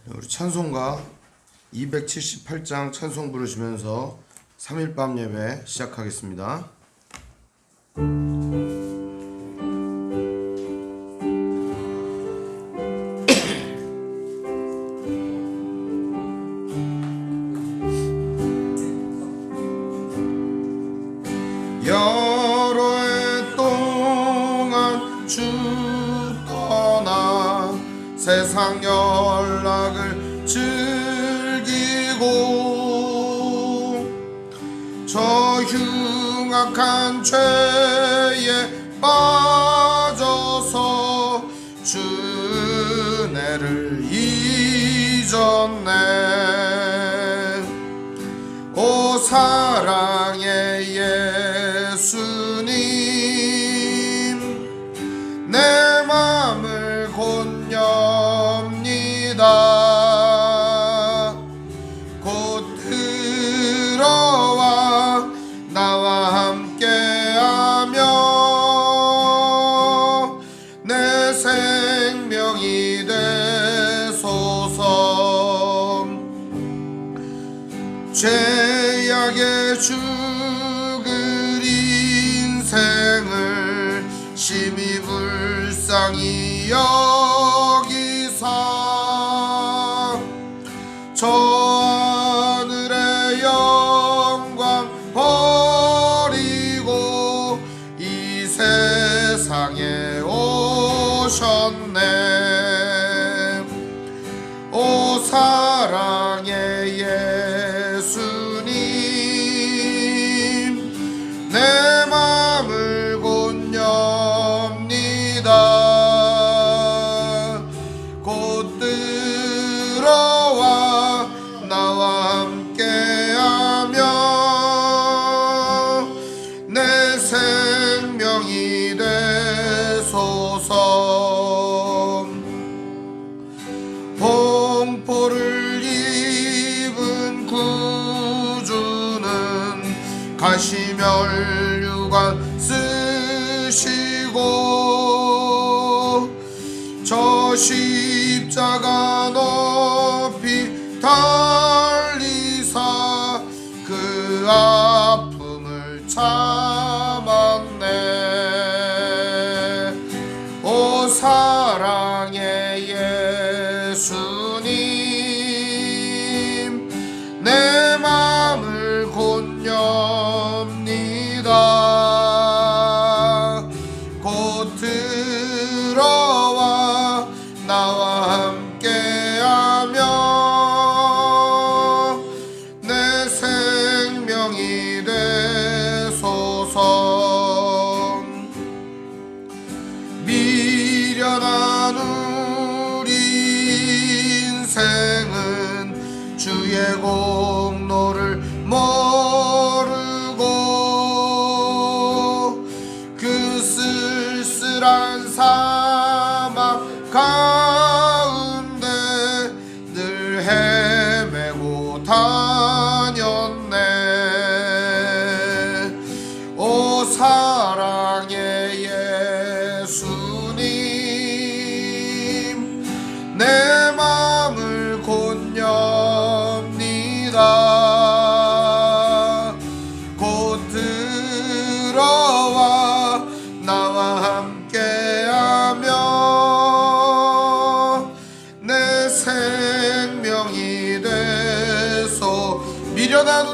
우리 찬송가 278장 찬송 부르시면서 3일 밤 예배 시작하겠습니다. 여러 해 동안 주 떠나 세상 연락을 즐기고 저 흉악한 죄에 빠져서 주 은혜를 잊었네. 오 사랑의 예수님, 내 맘을 곧 엽니다. 곧 들어와 나와 함께하며 내 생명이 되소서. 죄악의 죽을 인생을 심히 불쌍히 여기사 저 하늘의 영광 버리고 이 세상에 오셨네. 오 사랑의 예수님, 내 맘을 곧 엽니다. 곧 들어와 나와 함께하며 내 생명이 되소서. 공포를 입은 구주는 가시면류관 쓰시고 저 십자가 높이 달리사 그 아픔을 참았네. 오 사랑의 예수님, 내 맘을 곧 엽니다. 곧 들어와 나와 함께하며 내 생명이 되소서. 미련한 우리 인생은 주의 공로를 모르고 그 쓸쓸한 사막 가운데 늘 헤매고 다녔네. 오 사랑의 예수님, 내 맘을 곧 엽니다. 곧 들어와 나와 함께하며 내 생명이 되소. 미련한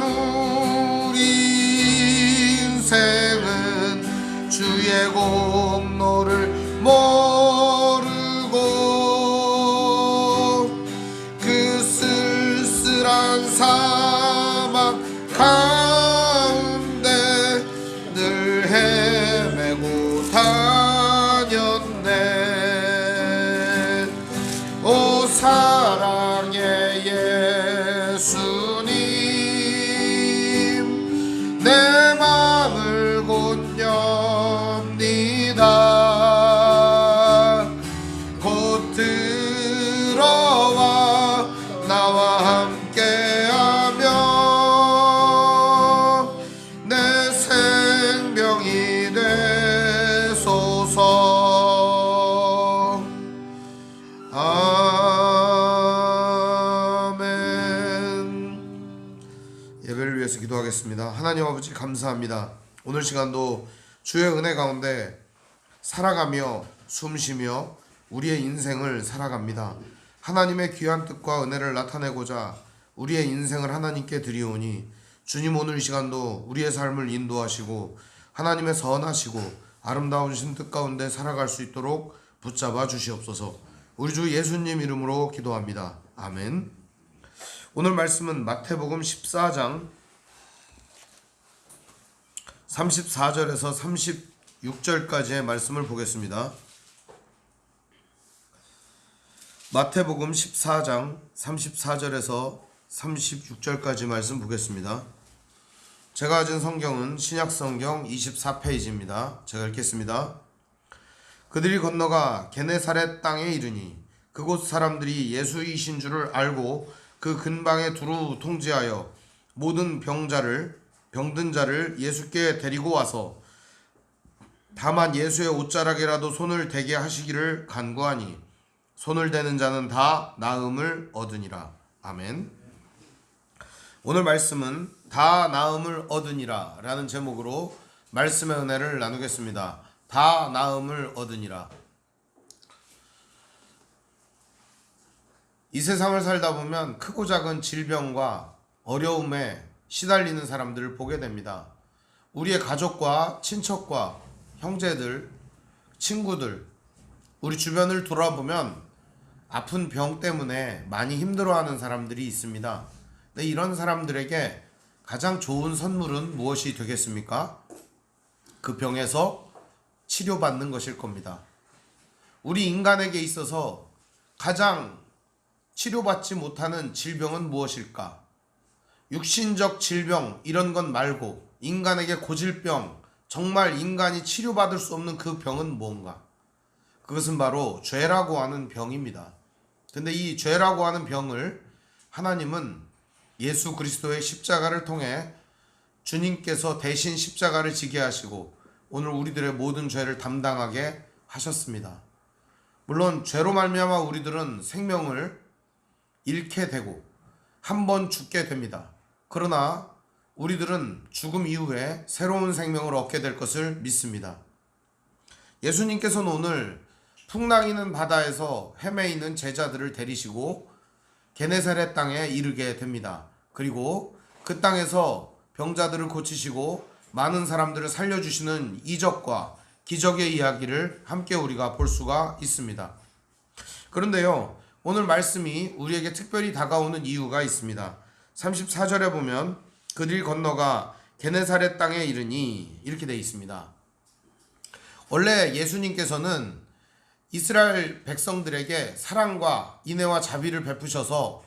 우리 인생은 주의 공로를 모르고 그 쓸쓸한 사막 가운데 늘 헤매고 다녔네. 오 사랑의 예수님, 내 맘을 곧 엽니다. 곧 들어와 나와 함께하며 내 생명이 되소서. 기도하겠습니다. 하나님 아버지 감사합니다. 오늘 시간도 주의 은혜 가운데 살아가며 숨쉬며 우리의 인생을 살아갑니다. 하나님의 귀한 뜻과 은혜를 나타내고자 우리의 인생을 하나님께 드리오니 주님 오늘 이 시간도 우리의 삶을 인도하시고 하나님의 선하시고 아름다운 신뜻 가운데 살아갈 수 있도록 붙잡아 주시옵소서. 우리 주 예수님 이름으로 기도합니다. 아멘. 오늘 말씀은 마태복음 14장 34절에서 36절까지의 말씀을 보겠습니다. 마태복음 14장 34절에서 36절까지 말씀 보겠습니다. 제가 가진 성경은 신약성경 24페이지입니다. 제가 읽겠습니다. 그들이 건너가 게네사렛 땅에 이르니 그곳 사람들이 예수이신 줄을 알고 그 근방에 두루 통제하여 모든 병든 자를 예수께 데리고 와서 다만 예수의 옷자락이라도 손을 대게 하시기를 간구하니 손을 대는 자는 다 나음을 얻으니라. 아멘. 오늘 말씀은 다 나음을 얻으니라 라는 제목으로 말씀의 은혜를 나누겠습니다. 다 나음을 얻으니라. 이 세상을 살다 보면 크고 작은 질병과 어려움에 시달리는 사람들을 보게 됩니다. 우리의 가족과 친척과 형제들, 친구들, 우리 주변을 돌아보면 아픈 병 때문에 많이 힘들어하는 사람들이 있습니다. 근데 이런 사람들에게 가장 좋은 선물은 무엇이 되겠습니까? 그 병에서 치료받는 것일 겁니다. 우리 인간에게 있어서 가장 치료받지 못하는 질병은 무엇일까? 육신적 질병 이런 것 말고 인간에게 고질병, 정말 인간이 치료받을 수 없는 그 병은 뭔가? 그것은 바로 죄라고 하는 병입니다. 근데 이 죄라고 하는 병을 하나님은 예수 그리스도의 십자가를 통해 주님께서 대신 십자가를 지게 하시고 오늘 우리들의 모든 죄를 담당하게 하셨습니다. 물론 죄로 말미암아 우리들은 생명을 잃게 되고 한 번 죽게 됩니다. 그러나 우리들은 죽음 이후에 새로운 생명을 얻게 될 것을 믿습니다. 예수님께서는 오늘 풍랑이는 바다에서 헤매이는 제자들을 데리시고 게네사렛 땅에 이르게 됩니다. 그리고 그 땅에서 병자들을 고치시고 많은 사람들을 살려주시는 이적과 기적의 이야기를 함께 우리가 볼 수가 있습니다. 그런데요, 오늘 말씀이 우리에게 특별히 다가오는 이유가 있습니다. 34절에 보면 그들이 건너가 게네사렛 땅에 이르니 이렇게 되어 있습니다. 원래 예수님께서는 이스라엘 백성들에게 사랑과 인애와 자비를 베푸셔서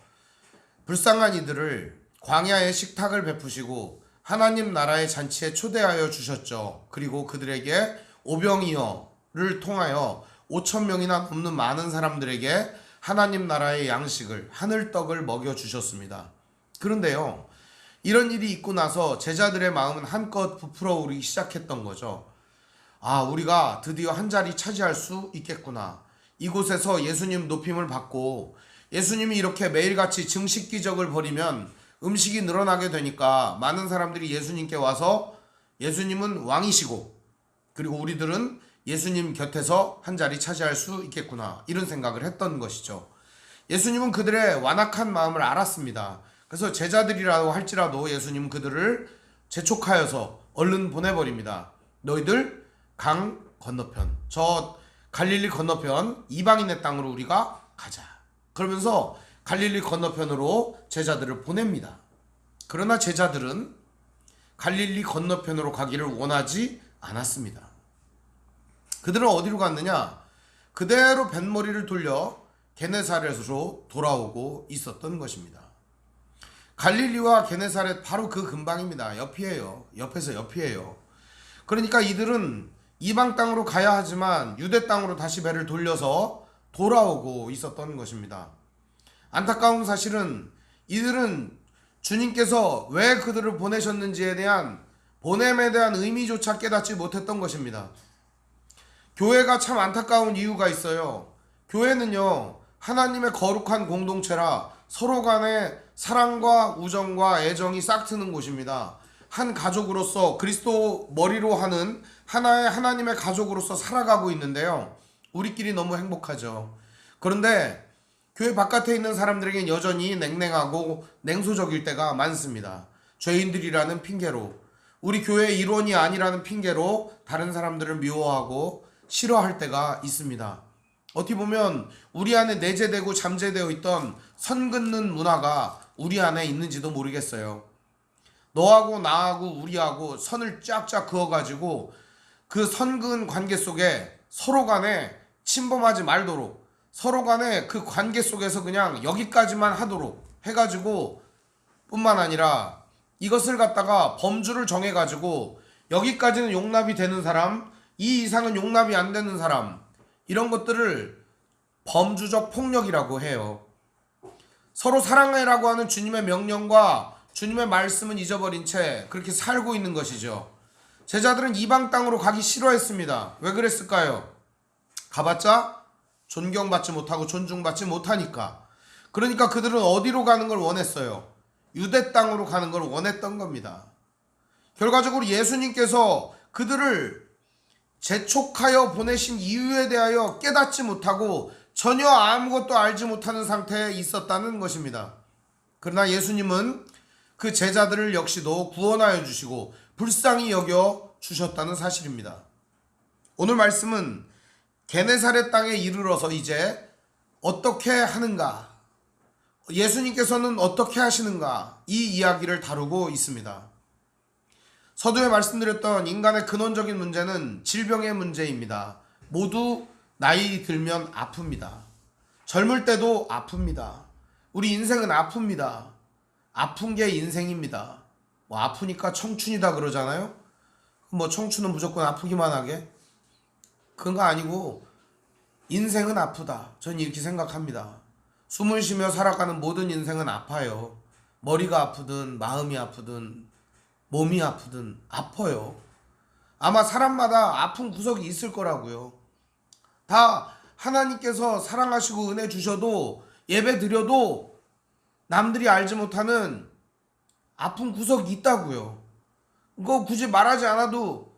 불쌍한 이들을 광야의 식탁을 베푸시고 하나님 나라의 잔치에 초대하여 주셨죠. 그리고 그들에게 오병이어를 통하여 5,000명이나 넘는 많은 사람들에게 하나님 나라의 양식을 하늘떡을 먹여주셨습니다. 그런데요, 이런 일이 있고 나서 제자들의 마음은 한껏 부풀어 오르기 시작했던 거죠. 아, 우리가 드디어 한 자리 차지할 수 있겠구나. 이곳에서 예수님 높임을 받고 예수님이 이렇게 매일같이 증식 기적을 벌이면 음식이 늘어나게 되니까 많은 사람들이 예수님께 와서 예수님은 왕이시고 그리고 우리들은 예수님 곁에서 한 자리 차지할 수 있겠구나, 이런 생각을 했던 것이죠. 예수님은 그들의 완악한 마음을 알았습니다. 그래서 제자들이라고 할지라도 예수님은 그들을 재촉하여서 얼른 보내버립니다. 너희들 강 건너편, 저 갈릴리 건너편 이방인의 땅으로 우리가 가자. 그러면서 갈릴리 건너편으로 제자들을 보냅니다. 그러나 제자들은 갈릴리 건너편으로 가기를 원하지 않았습니다. 그들은 어디로 갔느냐? 그대로 뱃머리를 돌려 게네사렛으로 돌아오고 있었던 것입니다. 갈릴리와 게네사렛 바로 그 근방입니다. 옆이에요. 옆에서 옆이에요. 그러니까 이들은 이방 땅으로 가야 하지만 유대 땅으로 다시 배를 돌려서 돌아오고 있었던 것입니다. 안타까운 사실은 이들은 주님께서 왜 그들을 보내셨는지에 대한 보냄에 대한 의미조차 깨닫지 못했던 것입니다. 교회가 참 안타까운 이유가 있어요. 교회는요, 하나님의 거룩한 공동체라 서로 간에 사랑과 우정과 애정이 싹트는 곳입니다. 한 가족으로서 그리스도 머리로 하는 하나의 하나님의 가족으로서 살아가고 있는데요. 우리끼리 너무 행복하죠. 그런데 교회 바깥에 있는 사람들에겐 여전히 냉랭하고 냉소적일 때가 많습니다. 죄인들이라는 핑계로, 우리 교회의 일원이 아니라는 핑계로 다른 사람들을 미워하고 싫어할 때가 있습니다. 어떻게 보면 우리 안에 내재되고 잠재되어 있던 선 긋는 문화가 우리 안에 있는지도 모르겠어요. 너하고 나하고 우리하고 선을 쫙쫙 그어가지고 그 선 그은 관계 속에 서로 간에 침범하지 말도록, 서로 간에 그 관계 속에서 그냥 여기까지만 하도록 해가지고 뿐만 아니라 이것을 갖다가 범주를 정해가지고 여기까지는 용납이 되는 사람, 이 이상은 용납이 안 되는 사람, 이런 것들을 범주적 폭력이라고 해요. 서로 사랑해라고 하는 주님의 명령과 주님의 말씀은 잊어버린 채 그렇게 살고 있는 것이죠. 제자들은 이방 땅으로 가기 싫어했습니다. 왜 그랬을까요? 가봤자 존경받지 못하고 존중받지 못하니까. 그러니까 그들은 어디로 가는 걸 원했어요? 유대 땅으로 가는 걸 원했던 겁니다. 결과적으로 예수님께서 그들을 재촉하여 보내신 이유에 대하여 깨닫지 못하고 전혀 아무것도 알지 못하는 상태에 있었다는 것입니다. 그러나 예수님은 그 제자들을 역시도 구원하여 주시고 불쌍히 여겨 주셨다는 사실입니다. 오늘 말씀은 게네사렛 땅에 이르러서 이제 어떻게 하는가, 예수님께서는 어떻게 하시는가, 이 이야기를 다루고 있습니다. 서두에 말씀드렸던 인간의 근원적인 문제는 질병의 문제입니다. 모두 나이 들면 아픕니다. 젊을 때도 아픕니다. 우리 인생은 아픕니다. 아픈 게 인생입니다. 뭐 아프니까 청춘이다 그러잖아요. 뭐 청춘은 무조건 아프기만 하게? 그건 거 아니고 인생은 아프다. 전 이렇게 생각합니다. 숨을 쉬며 살아가는 모든 인생은 아파요. 머리가 아프든 마음이 아프든 몸이 아프든 아파요. 아마 사람마다 아픈 구석이 있을 거라고요. 다 하나님께서 사랑하시고 은혜 주셔도 예배 드려도 남들이 알지 못하는 아픈 구석이 있다고요. 그거 굳이 말하지 않아도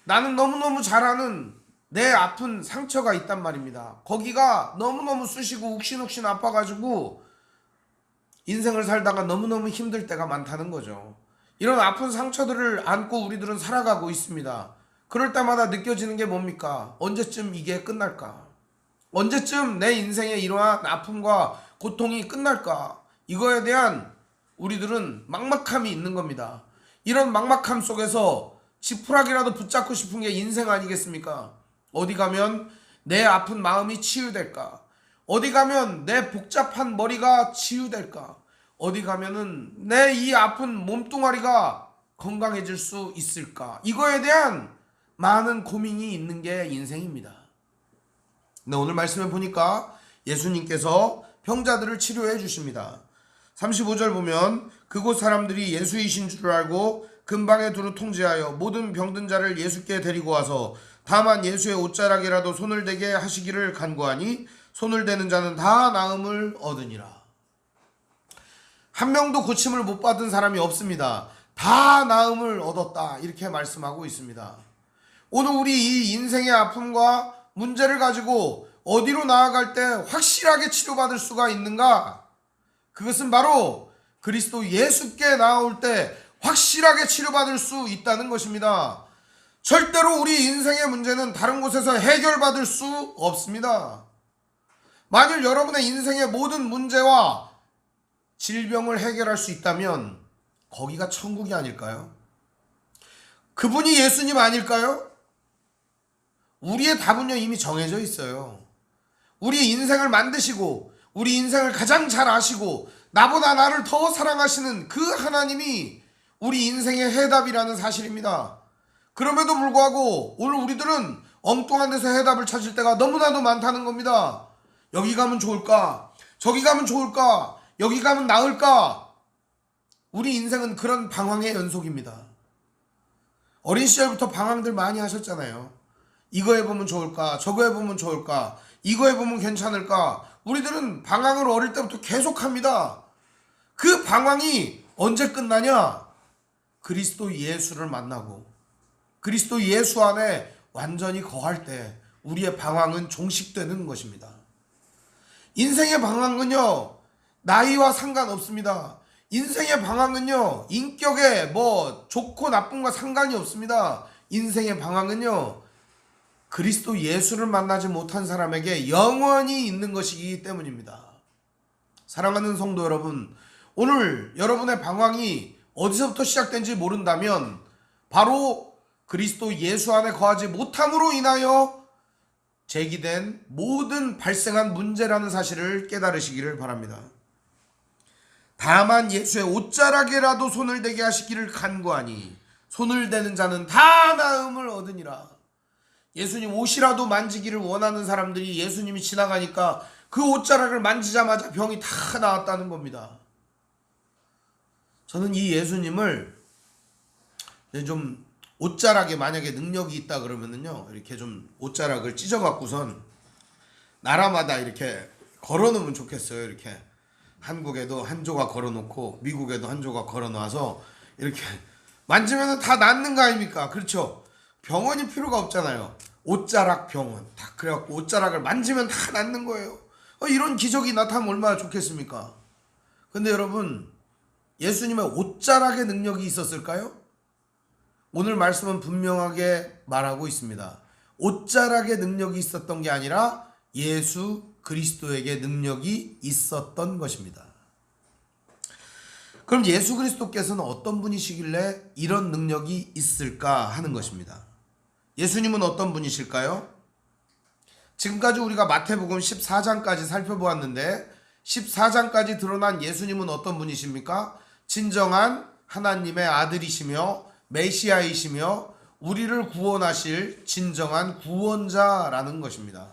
나는 너무너무 잘 아는 내 아픈 상처가 있단 말입니다. 거기가 너무너무 쑤시고 욱신욱신 아파가지고 인생을 살다가 너무너무 힘들 때가 많다는 거죠. 이런 아픈 상처들을 안고 우리들은 살아가고 있습니다. 그럴 때마다 느껴지는 게 뭡니까? 언제쯤 이게 끝날까? 언제쯤 내 인생에 이러한 아픔과 고통이 끝날까? 이거에 대한 우리들은 막막함이 있는 겁니다. 이런 막막함 속에서 지푸라기라도 붙잡고 싶은 게 인생 아니겠습니까? 어디 가면 내 아픈 마음이 치유될까? 어디 가면 내 복잡한 머리가 치유될까? 어디 가면은 내 이 아픈 몸뚱아리가 건강해질 수 있을까? 이거에 대한 많은 고민이 있는 게 인생입니다. 근데 오늘 말씀을 보니까 예수님께서 병자들을 치료해 주십니다. 35절 보면 그곳 사람들이 예수이신 줄 알고 근방에 두루 통제하여 모든 병든 자를 예수께 데리고 와서 다만 예수의 옷자락이라도 손을 대게 하시기를 간구하니 손을 대는 자는 다 나음을 얻으니라. 한 명도 고침을 못 받은 사람이 없습니다. 다 나음을 얻었다, 이렇게 말씀하고 있습니다. 오늘 우리 이 인생의 아픔과 문제를 가지고 어디로 나아갈 때 확실하게 치료받을 수가 있는가? 그것은 바로 그리스도 예수께 나올 때 확실하게 치료받을 수 있다는 것입니다. 절대로 우리 인생의 문제는 다른 곳에서 해결받을 수 없습니다. 만일 여러분의 인생의 모든 문제와 질병을 해결할 수 있다면 거기가 천국이 아닐까요? 그분이 예수님 아닐까요? 우리의 답은요 이미 정해져 있어요. 우리 인생을 만드시고 우리 인생을 가장 잘 아시고 나보다 나를 더 사랑하시는 그 하나님이 우리 인생의 해답이라는 사실입니다. 그럼에도 불구하고 오늘 우리들은 엉뚱한 데서 해답을 찾을 때가 너무나도 많다는 겁니다. 여기 가면 좋을까? 저기 가면 좋을까? 여기 가면 나을까? 우리 인생은 그런 방황의 연속입니다. 어린 시절부터 방황들 많이 하셨잖아요. 이거 해보면 좋을까? 저거 해보면 좋을까? 이거 해보면 괜찮을까? 우리들은 방황을 어릴 때부터 계속합니다. 그 방황이 언제 끝나냐? 그리스도 예수를 만나고 그리스도 예수 안에 완전히 거할 때 우리의 방황은 종식되는 것입니다. 인생의 방황은요, 나이와 상관없습니다. 인생의 방황은요, 인격에 뭐 좋고 나쁜과 상관이 없습니다. 인생의 방황은요, 그리스도 예수를 만나지 못한 사람에게 영원히 있는 것이기 때문입니다. 사랑하는 성도 여러분, 오늘 여러분의 방황이 어디서부터 시작된지 모른다면 바로 그리스도 예수 안에 거하지 못함으로 인하여 제기된 모든 발생한 문제라는 사실을 깨달으시기를 바랍니다. 다만 예수의 옷자락에라도 손을 대게 하시기를 간구하니 손을 대는 자는 다 나음을 얻으니라. 예수님 옷이라도 만지기를 원하는 사람들이 예수님이 지나가니까 그 옷자락을 만지자마자 병이 다 나았다는 겁니다. 저는 이 예수님을 좀 옷자락에 만약에 능력이 있다 그러면은요, 이렇게 좀 옷자락을 찢어갖고선 나라마다 이렇게 걸어놓으면 좋겠어요. 이렇게 한국에도 한 조각 걸어놓고 미국에도 한 조각 걸어놔서 이렇게 만지면 다 낫는 거 아닙니까? 그렇죠? 병원이 필요가 없잖아요. 옷자락 병원 다 그래갖고 옷자락을 만지면 다 낫는 거예요. 이런 기적이 나타나면 얼마나 좋겠습니까? 근데 여러분, 예수님의 옷자락의 능력이 있었을까요? 오늘 말씀은 분명하게 말하고 있습니다. 옷자락의 능력이 있었던 게 아니라 예수 그리스도에게 능력이 있었던 것입니다. 그럼 예수 그리스도께서는 어떤 분이시길래 이런 능력이 있을까 하는 것입니다. 예수님은 어떤 분이실까요? 지금까지 우리가 마태복음 14장까지 살펴보았는데 14장까지 드러난 예수님은 어떤 분이십니까? 진정한 하나님의 아들이시며 메시아이시며 우리를 구원하실 진정한 구원자라는 것입니다.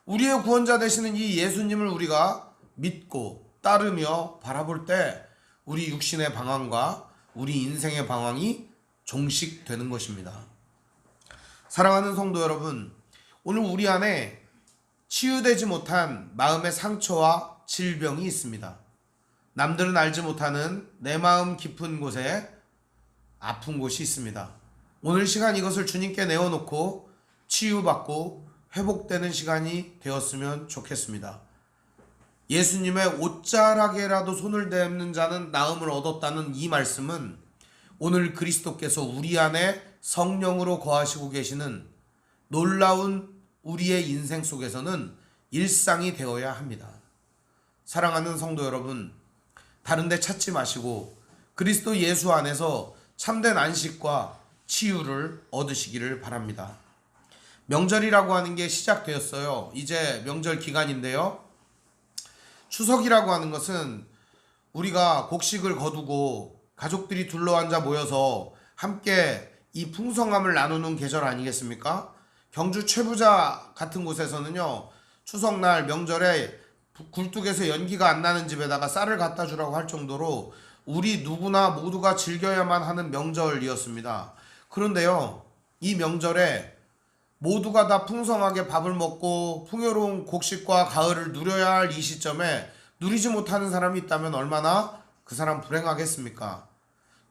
우리의 구원자 되시는 이 예수님을 우리가 믿고 따르며 바라볼 때 우리 육신의 방황과 우리 인생의 방황이 종식되는 것입니다. 사랑하는 성도 여러분, 오늘 우리 안에 치유되지 못한 마음의 상처와 질병이 있습니다. 남들은 알지 못하는 내 마음 깊은 곳에 아픈 곳이 있습니다. 오늘 시간 이것을 주님께 내어놓고 치유받고 회복되는 시간이 되었으면 좋겠습니다. 예수님의 옷자락에라도 손을 대는 자는 나음을 얻었다는 이 말씀은 오늘 그리스도께서 우리 안에 성령으로 거하시고 계시는 놀라운 우리의 인생 속에서는 일상이 되어야 합니다. 사랑하는 성도 여러분, 다른 데 찾지 마시고 그리스도 예수 안에서 참된 안식과 치유를 얻으시기를 바랍니다. 명절이라고 하는 게 시작되었어요. 이제 명절 기간인데요. 추석이라고 하는 것은 우리가 곡식을 거두고 가족들이 둘러앉아 모여서 함께 이 풍성함을 나누는 계절 아니겠습니까? 경주 최부자 같은 곳에서는요, 추석날 명절에 굴뚝에서 연기가 안 나는 집에다가 쌀을 갖다 주라고 할 정도로 우리 누구나 모두가 즐겨야만 하는 명절이었습니다. 그런데요, 이 명절에 모두가 다 풍성하게 밥을 먹고 풍요로운 곡식과 가을을 누려야 할 이 시점에 누리지 못하는 사람이 있다면 얼마나 그 사람 불행하겠습니까?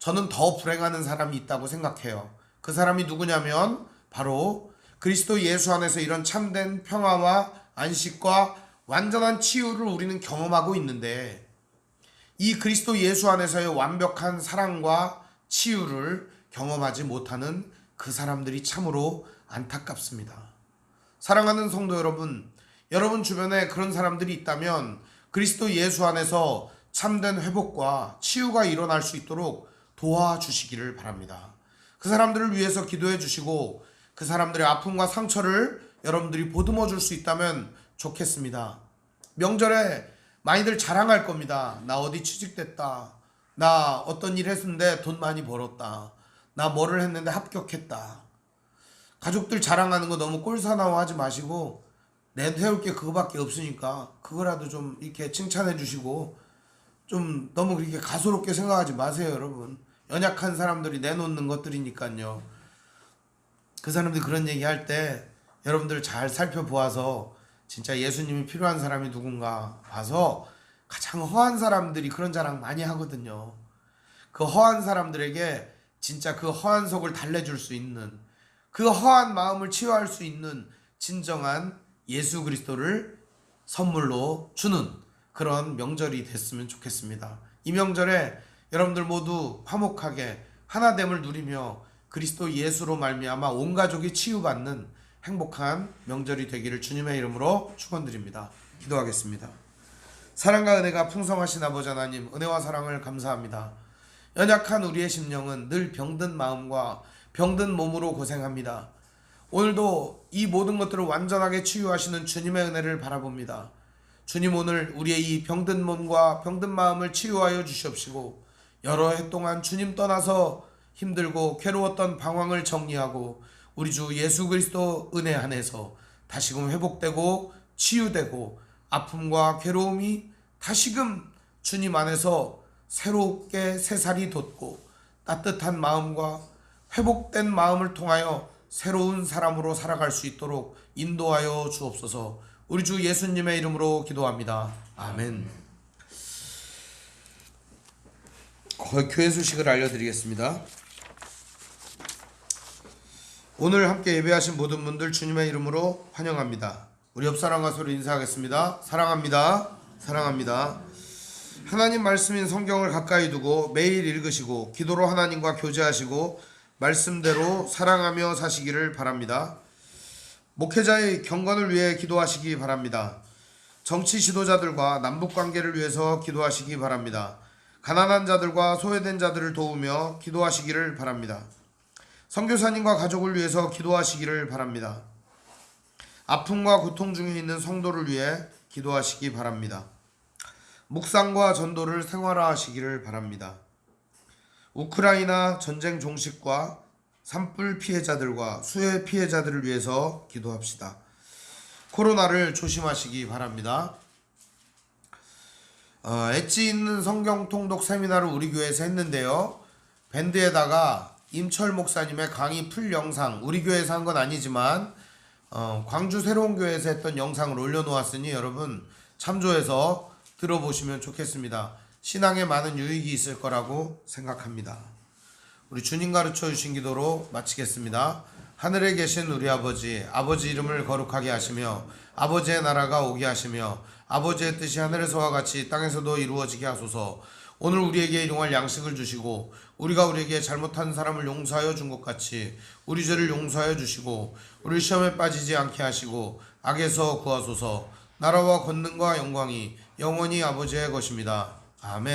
저는 더 불행하는 사람이 있다고 생각해요. 그 사람이 누구냐면 바로 그리스도 예수 안에서 이런 참된 평화와 안식과 완전한 치유를 우리는 경험하고 있는데, 이 그리스도 예수 안에서의 완벽한 사랑과 치유를 경험하지 못하는 그 사람들이 참으로 안타깝습니다. 사랑하는 성도 여러분, 여러분 주변에 그런 사람들이 있다면 그리스도 예수 안에서 참된 회복과 치유가 일어날 수 있도록 도와주시기를 바랍니다. 그 사람들을 위해서 기도해 주시고 그 사람들의 아픔과 상처를 여러분들이 보듬어 줄 수 있다면 좋겠습니다. 명절에 많이들 자랑할 겁니다. 나 어디 취직됐다. 나 어떤 일 했는데 돈 많이 벌었다. 나 뭐를 했는데 합격했다. 가족들 자랑하는 거 너무 꼴사나워 하지 마시고 내세울 게 그거밖에 없으니까 그거라도 좀 이렇게 칭찬해 주시고 좀 너무 그렇게 가소롭게 생각하지 마세요, 여러분. 연약한 사람들이 내놓는 것들이니까요. 그 사람들이 그런 얘기 할 때 여러분들 잘 살펴보아서 진짜 예수님이 필요한 사람이 누군가 봐서 가장 허한 사람들이 그런 자랑 많이 하거든요. 그 허한 사람들에게 진짜 그 허한 속을 달래줄 수 있는, 그 허한 마음을 치유할 수 있는 진정한 예수 그리스도를 선물로 주는 그런 명절이 됐으면 좋겠습니다. 이 명절에 여러분들 모두 화목하게 하나됨을 누리며 그리스도 예수로 말미암아 온 가족이 치유받는 행복한 명절이 되기를 주님의 이름으로 축원드립니다. 기도하겠습니다. 사랑과 은혜가 풍성하신 아버지 하나님, 은혜와 사랑을 감사합니다. 연약한 우리의 심령은 늘 병든 마음과 병든 몸으로 고생합니다. 오늘도 이 모든 것들을 완전하게 치유하시는 주님의 은혜를 바라봅니다. 주님, 오늘 우리의 이 병든 몸과 병든 마음을 치유하여 주시옵시고, 여러 해 동안 주님 떠나서 힘들고 괴로웠던 방황을 정리하고 우리 주 예수 그리스도 은혜 안에서 다시금 회복되고 치유되고 아픔과 괴로움이 다시금 주님 안에서 새롭게 새살이 돋고 따뜻한 마음과 회복된 마음을 통하여 새로운 사람으로 살아갈 수 있도록 인도하여 주옵소서. 우리 주 예수님의 이름으로 기도합니다. 아멘. 교회 소식을 알려드리겠습니다. 오늘 함께 예배하신 모든 분들 주님의 이름으로 환영합니다. 우리 옆사람과 서로 인사하겠습니다. 사랑합니다. 사랑합니다. 하나님 말씀인 성경을 가까이 두고 매일 읽으시고 기도로 하나님과 교제하시고 말씀대로 사랑하며 사시기를 바랍니다. 목회자의 경건을 위해 기도하시기 바랍니다. 정치 지도자들과 남북관계를 위해서 기도하시기 바랍니다. 가난한 자들과 소외된 자들을 도우며 기도하시기를 바랍니다. 선교사님과 가족을 위해서 기도하시기를 바랍니다. 아픔과 고통 중에 있는 성도를 위해 기도하시기 바랍니다. 묵상과 전도를 생활화하시기를 바랍니다. 우크라이나 전쟁 종식과 산불 피해자들과 수해 피해자들을 위해서 기도합시다. 코로나를 조심하시기 바랍니다. 엣지 있는 성경 통독 세미나를 우리 교회에서 했는데요. 밴드에다가 임철 목사님의 강의 풀 영상, 우리 교회에서 한 건 아니지만 광주 새로운 교회에서 했던 영상을 올려놓았으니 여러분 참조해서 들어보시면 좋겠습니다. 신앙에 많은 유익이 있을 거라고 생각합니다. 우리 주님 가르쳐 주신 기도로 마치겠습니다. 하늘에 계신 우리 아버지, 아버지 이름을 거룩하게 하시며 아버지의 나라가 오게 하시며 아버지의 뜻이 하늘에서와 같이 땅에서도 이루어지게 하소서. 오늘 우리에게 일용할 양식을 주시고 우리가 우리에게 잘못한 사람을 용서하여 준 것 같이 우리 죄를 용서하여 주시고 우리 시험에 빠지지 않게 하시고 악에서 구하소서. 나라와 권능과 영광이 영원히 아버지의 것입니다. 아멘.